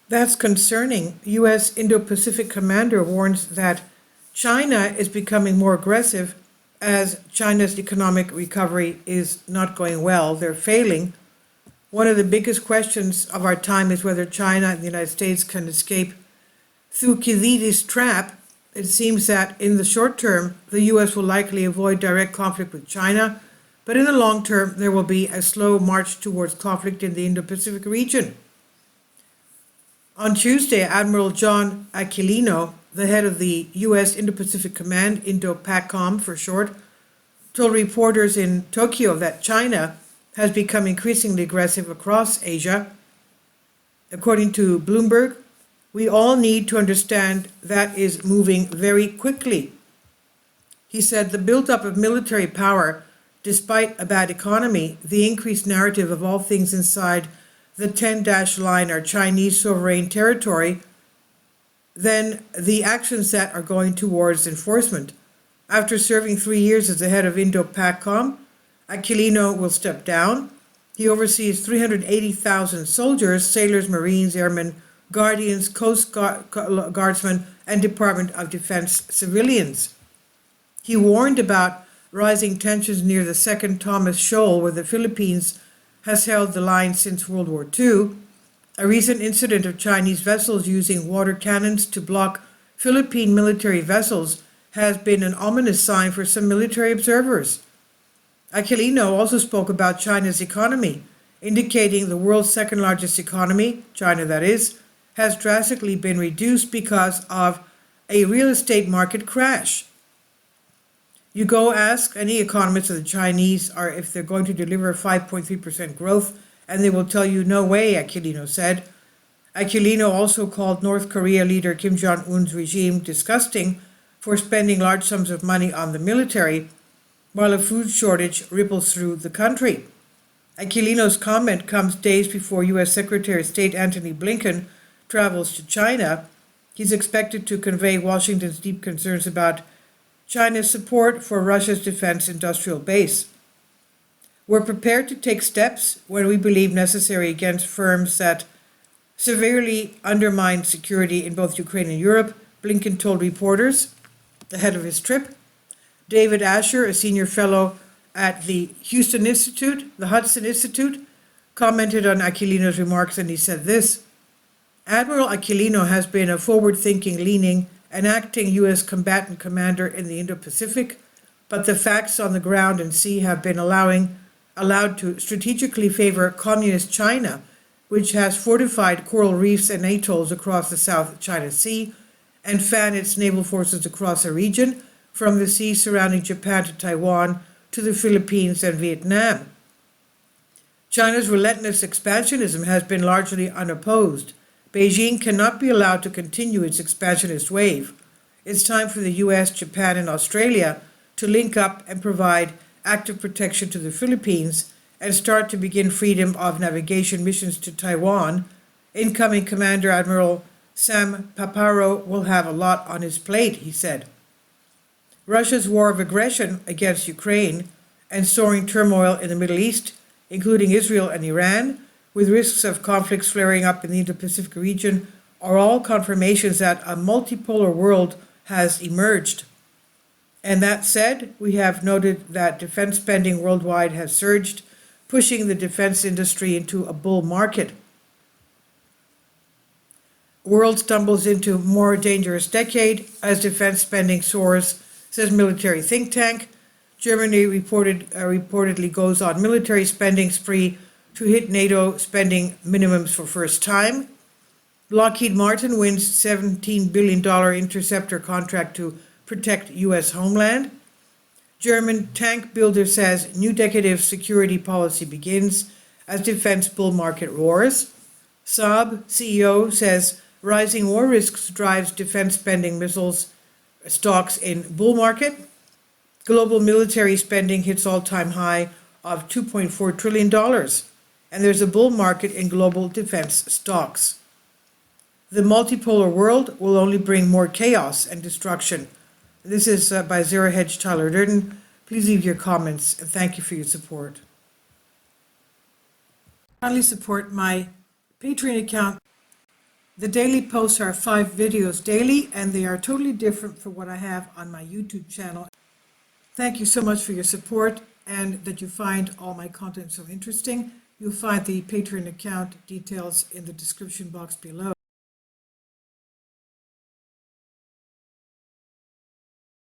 That's concerning. U.S. Indo-Pacific commander warns that China is becoming more aggressive as China's economic recovery is not going well. They're failing. One of the biggest questions of our time is whether China and the United States can escape Thucydides' trap. It seems that in the short term, the U.S. will likely avoid direct conflict with China, but in the long term, there will be a slow march towards conflict in the Indo-Pacific region. On Tuesday, Admiral John Aquilino, the head of the U.S. Indo-Pacific Command, Indo-PACOM for short, told reporters in Tokyo that China has become increasingly aggressive across Asia. According to Bloomberg, we all need to understand that is moving very quickly. He said the buildup of military power, despite a bad economy, the increased narrative of all things inside the 10-dash line are Chinese sovereign territory, then the actions that are going towards enforcement. After serving 3 years as the head of Indo-PACOM, Aquilino will step down. He oversees 380,000 soldiers, sailors, Marines, airmen, Guardians, Coast Guardsmen, and Department of Defense civilians. He warned about rising tensions near the second Thomas Shoal, where the Philippines has held the line since World War II. A recent incident of Chinese vessels using water cannons to block Philippine military vessels has been an ominous sign for some military observers. Aquilino also spoke about China's economy, indicating the world's second largest economy, China that is, has drastically been reduced because of a real estate market crash. You go ask any economist of the Chinese are if they're going to deliver 5.3% growth, and they will tell you no way, Aquilino said. Aquilino also called North Korea leader Kim Jong-un's regime disgusting for spending large sums of money on the military, while a food shortage ripples through the country. Aquilino's comment comes days before U.S. Secretary of State Antony Blinken travels to China. He's expected to convey Washington's deep concerns about China's support for Russia's defense industrial base. We're prepared to take steps when we believe necessary against firms that severely undermine security in both Ukraine and Europe, Blinken told reporters ahead of his trip. David Asher, a senior fellow at the Hudson Institute, commented on Aquilino's remarks, and he said this: Admiral Aquilino has been a forward-thinking, leaning, and acting U.S. combatant commander in the Indo-Pacific, but the facts on the ground and sea have been allowed to strategically favor communist China, which has fortified coral reefs and atolls across the South China Sea and fanned its naval forces across the region, from the sea surrounding Japan to Taiwan to the Philippines and Vietnam. China's relentless expansionism has been largely unopposed. Beijing cannot be allowed to continue its expansionist wave. It's time for the US, Japan, and Australia to link up and provide active protection to the Philippines and start to begin freedom of navigation missions to Taiwan. Incoming Commander Admiral Sam Paparo will have a lot on his plate, he said. Russia's war of aggression against Ukraine and soaring turmoil in the Middle East, including Israel and Iran, with risks of conflicts flaring up in the Indo-Pacific region, are all confirmations that a multipolar world has emerged. And that said, we have noted that defense spending worldwide has surged, pushing the defense industry into a bull market. World stumbles into more dangerous decade as defense spending soars, says military think tank. Germany reportedly goes on military spending spree to hit NATO spending minimums for first time. Lockheed Martin wins $17 billion interceptor contract to protect U.S. homeland. German tank builder says new decade of security policy begins as defense bull market roars. Saab CEO says rising war risks drives defense spending missiles stocks in bull market. Global military spending hits all-time high of $2.4 trillion, and there's a bull market in global defense stocks. The multipolar world will only bring more chaos and destruction. This is by Zero Hedge Tyler Durden. Please leave your comments, and thank you for your support. Kindly support my Patreon account The daily posts are 5 videos daily, and they are totally different from what I have on my YouTube channel. Thank you so much for your support and that you find all my content so interesting. You'll find the Patreon account details in the description box below.